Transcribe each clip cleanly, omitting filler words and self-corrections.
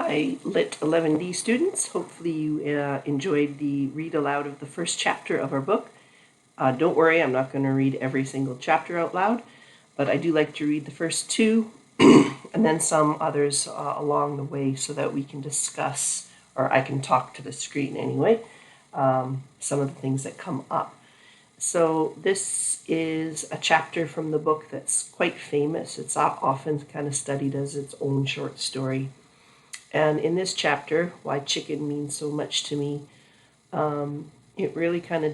Hi, Lit 11D students. Hopefully you enjoyed the read aloud of the first chapter of our book. Don't worry, I'm not going to read every single chapter out loud, but I do like to read the first two and then some others along the way so that we can discuss, or I can talk to the screen anyway, some of the things that come up. So this is a chapter from the book that's quite famous. It's often kind of studied as its own short story. And in this chapter, Why Chicken Means So Much to Me, it really kind of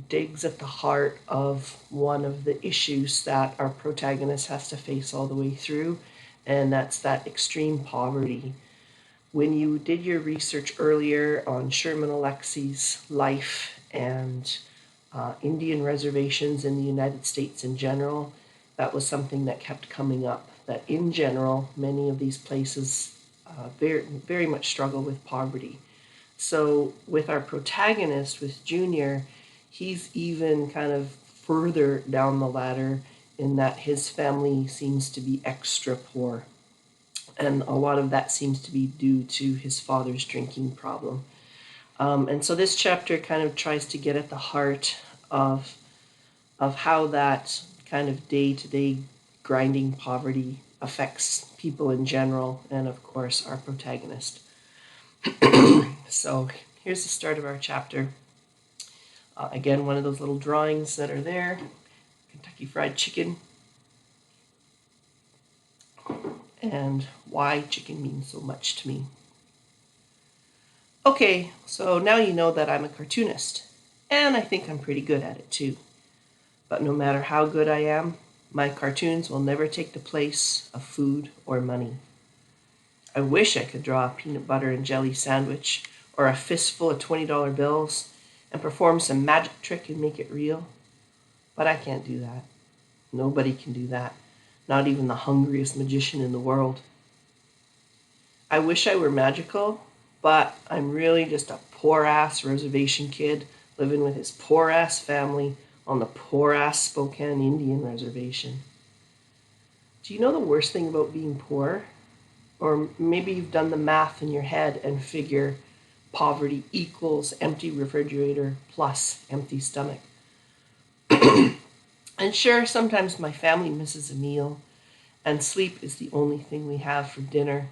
digs at the heart of one of the issues that our protagonist has to face all the way through, and that's that extreme poverty. When you did your research earlier on Sherman Alexie's life and Indian reservations in the United States in general, that was something that kept coming up, that in general, many of these places very much struggle with poverty. So with our protagonist, with Junior, he's even kind of further down the ladder in that his family seems to be extra poor. And a lot of that seems to be due to his father's drinking problem. And so this chapter kind of tries to get at the heart of how that kind of day-to-day grinding poverty affects people in general, and of course our protagonist. So here's the start of our chapter. Again, one of those little drawings that are there, Kentucky Fried Chicken, and why chicken means so much to me. Okay, so now you know that I'm a cartoonist, and I think I'm pretty good at it too. But no matter how good I am, my cartoons will never take the place of food or money. I wish I could draw a peanut butter and jelly sandwich or a fistful of $20 bills and perform some magic trick and make it real. But I can't do that. Nobody can do that. Not even the hungriest magician in the world. I wish I were magical, but I'm really just a poor-ass reservation kid living with his poor-ass family on the poor-ass Spokane Indian reservation. Do you know the worst thing about being poor? Or maybe you've done the math in your head and figure poverty equals empty refrigerator plus empty stomach. And sure, sometimes my family misses a meal, and sleep is the only thing we have for dinner.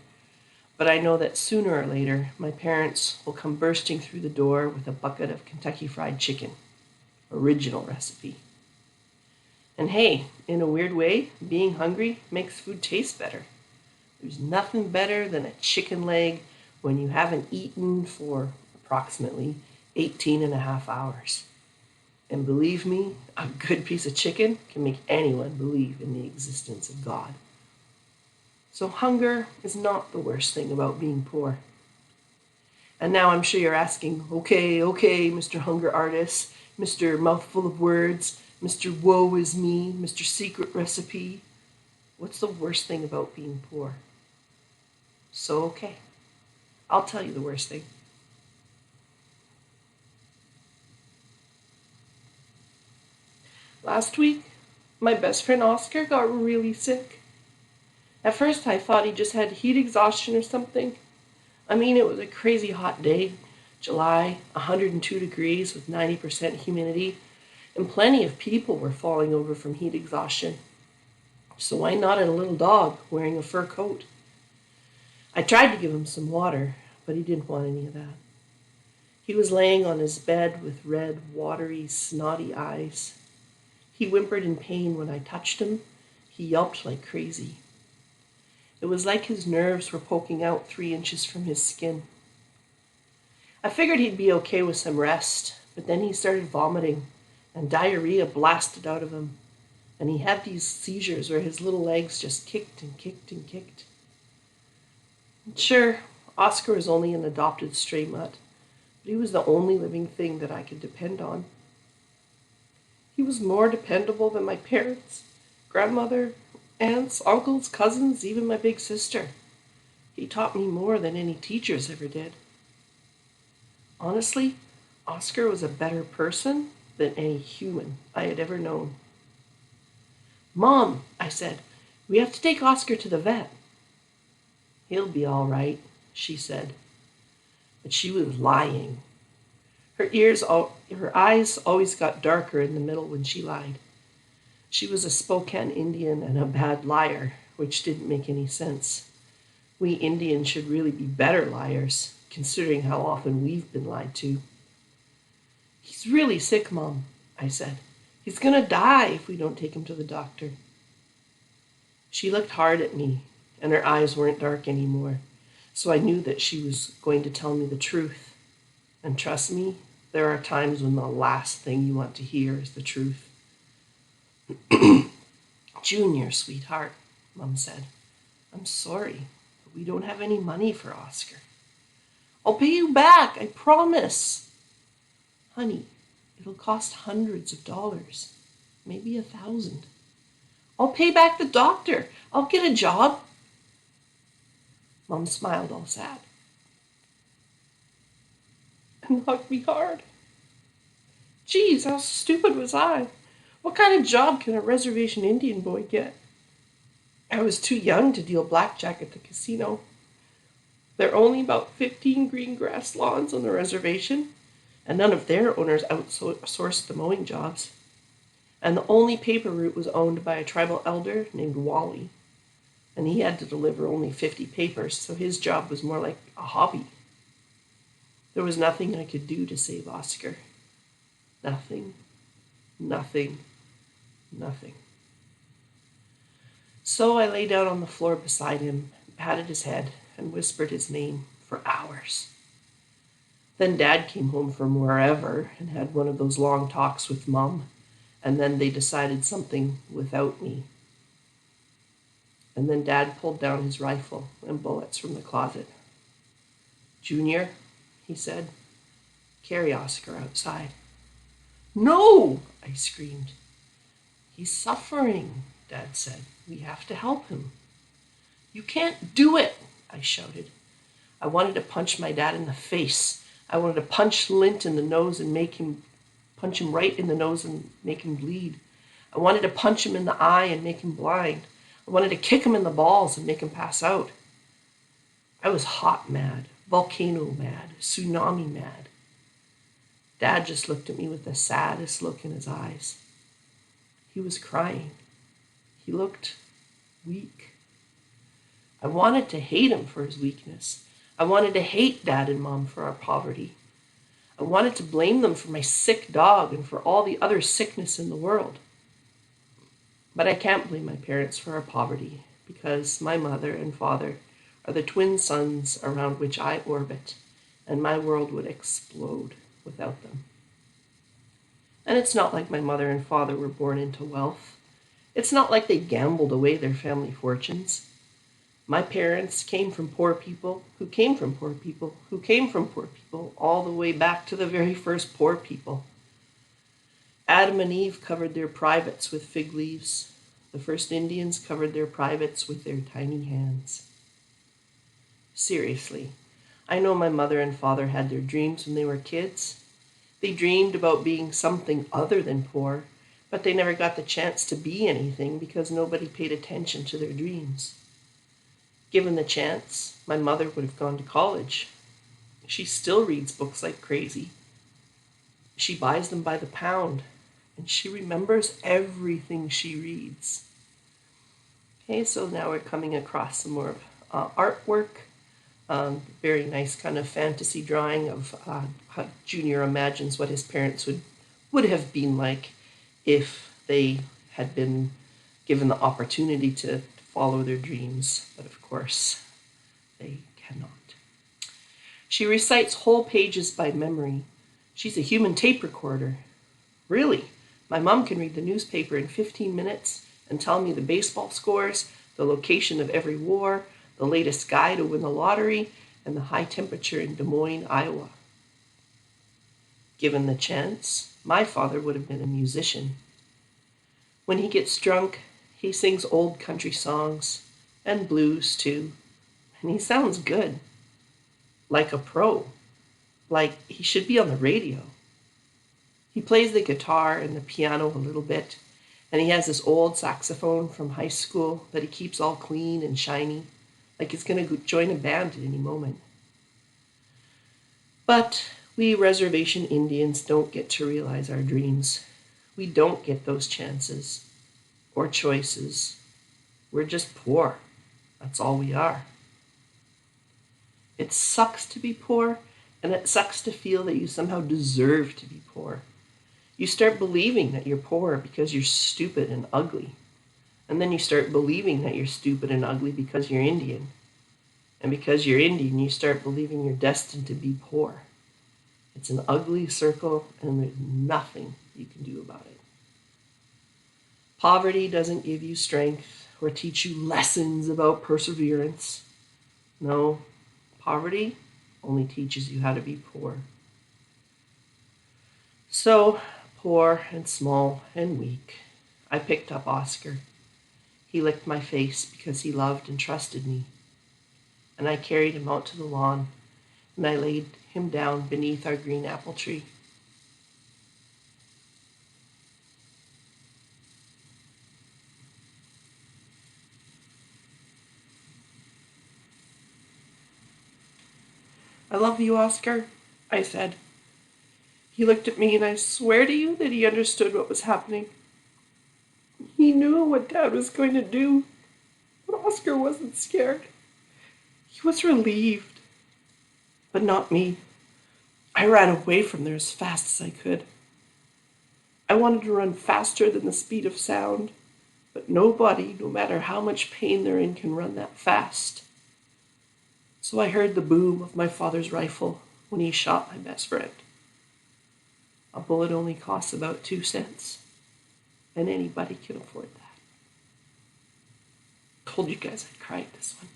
But I know that sooner or later, my parents will come bursting through the door with a bucket of Kentucky Fried Chicken, original recipe. And hey, in a weird way, being hungry makes food taste better. There's nothing better than a chicken leg when you haven't eaten for approximately 18 and a half hours. And believe me, a good piece of chicken can make anyone believe in the existence of God. So hunger is not the worst thing about being poor. And now I'm sure you're asking, okay, Mr. Hunger Artist, Mr. Mouthful of Words, Mr. Woe is Me, Mr. Secret Recipe, what's the worst thing about being poor? So okay, I'll tell you the worst thing. Last week, my best friend Oscar got really sick. At first, I thought he just had heat exhaustion or something. I mean, it was a crazy hot day, July, 102 degrees with 90% humidity, and plenty of people were falling over from heat exhaustion. So why not a little dog wearing a fur coat? I tried to give him some water, but he didn't want any of that. He was laying on his bed with red, watery, snotty eyes. He whimpered in pain when I touched him. He yelped like crazy. It was like his nerves were poking out 3 inches from his skin. I figured he'd be okay with some rest, but then he started vomiting, and diarrhea blasted out of him. And he had these seizures where his little legs just kicked and kicked and kicked. And sure, Oscar was only an adopted stray mutt, but he was the only living thing that I could depend on. He was more dependable than my parents, grandmother, aunts, uncles, cousins, even my big sister. He taught me more than any teachers ever did. Honestly, Oscar was a better person than any human I had ever known. "Mom," I said, "we have to take Oscar to the vet." "He'll be all right," she said. But she was lying. Her eyes always got darker in the middle when she lied. She was a Spokane Indian and a bad liar, which didn't make any sense. We Indians should really be better liars, considering how often we've been lied to. He's really sick, Mom, I said. He's going to die if we don't take him to the doctor. She looked hard at me, and her eyes weren't dark anymore, so I knew that she was going to tell me the truth. And trust me, there are times when the last thing you want to hear is the truth. Junior, sweetheart, Mom said, I'm sorry, but we don't have any money for Oscar. I'll pay you back, I promise. Honey, it'll cost hundreds of dollars, maybe 1,000. I'll pay back the doctor. I'll get a job. Mom smiled all sad and hugged me hard. Geez, how stupid was I? What kind of job can a reservation Indian boy get? I was too young to deal blackjack at the casino. There are only about 15 green grass lawns on the reservation, and none of their owners outsourced the mowing jobs. And the only paper route was owned by a tribal elder named Wally, and he had to deliver only 50 papers, so his job was more like a hobby. There was nothing I could do to save Oscar. Nothing, nothing, nothing. So I lay down on the floor beside him, patted his head, and whispered his name for hours. Then Dad came home from wherever and had one of those long talks with Mom, and then they decided something without me. And then Dad pulled down his rifle and bullets from the closet. Junior, he said, carry Oscar outside. No, I screamed. He's suffering, Dad said. We have to help him. You can't do it, I shouted. I wanted to punch my dad in the face. I wanted to punch Lint in the nose and punch him right in the nose and make him bleed. I wanted to punch him in the eye and make him blind. I wanted to kick him in the balls and make him pass out. I was hot mad, volcano mad, tsunami mad. Dad just looked at me with the saddest look in his eyes. He was crying. He looked weak. I wanted to hate him for his weakness. I wanted to hate Dad and Mom for our poverty. I wanted to blame them for my sick dog and for all the other sickness in the world. But I can't blame my parents for our poverty because my mother and father are the twin suns around which I orbit, and my world would explode without them. And it's not like my mother and father were born into wealth. It's not like they gambled away their family fortunes. My parents came from poor people who came from poor people who came from poor people all the way back to the very first poor people. Adam and Eve covered their privates with fig leaves. The first Indians covered their privates with their tiny hands. Seriously, I know my mother and father had their dreams when they were kids. They dreamed about being something other than poor, but they never got the chance to be anything because nobody paid attention to their dreams. Given the chance, my mother would have gone to college. She still reads books like crazy. She buys them by the pound, and she remembers everything she reads. Okay, so now we're coming across some more artwork. Very nice kind of fantasy drawing of how Junior imagines what his parents would have been like if they had been given the opportunity to follow their dreams, but of course they cannot. She recites whole pages by memory. She's a human tape recorder. Really, my mom can read the newspaper in 15 minutes and tell me the baseball scores, the location of every war, the latest guy to win the lottery, and the high temperature in Des Moines, Iowa. Given the chance, my father would have been a musician. When he gets drunk, he sings old country songs, and blues too, and he sounds good, like a pro, like he should be on the radio. He plays the guitar and the piano a little bit, and he has this old saxophone from high school that he keeps all clean and shiny, like it's going to join a band at any moment. But we reservation Indians don't get to realize our dreams. We don't get those chances or choices. We're just poor. That's all we are. It sucks to be poor, and it sucks to feel that you somehow deserve to be poor. You start believing that you're poor because you're stupid and ugly. And then you start believing that you're stupid and ugly because you're Indian. And because you're Indian, you start believing you're destined to be poor. It's an ugly circle, and there's nothing you can do about it. Poverty doesn't give you strength or teach you lessons about perseverance. No, poverty only teaches you how to be poor. So, poor and small and weak, I picked up Oscar. He licked my face because he loved and trusted me. And I carried him out to the lawn, and I laid him down beneath our green apple tree. "I love you, Oscar," I said. He looked at me, and I swear to you that he understood what was happening. He knew what Dad was going to do, but Oscar wasn't scared. He was relieved, but not me. I ran away from there as fast as I could. I wanted to run faster than the speed of sound, but nobody, no matter how much pain they're in, can run that fast. So I heard the boom of my father's rifle when he shot my best friend. A bullet only costs about 2 cents, and anybody can afford that. Told you guys I cried this one.